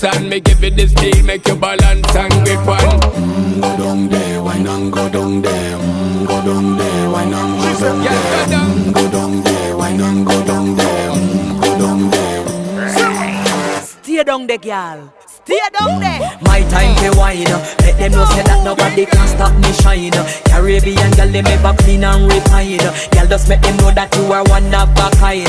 dance and me give it this feel, make you balance and grip on. Go down there, why not go down there? Go down there, why not go down there? Go down there, why not go down there? Go down there. Stay down there, girl. Stay down there. My time to wine. Let them know say that nobody can stop me shine. Caribbean girl, they make clean and refine. Girl, just make them know that you are one of a kind.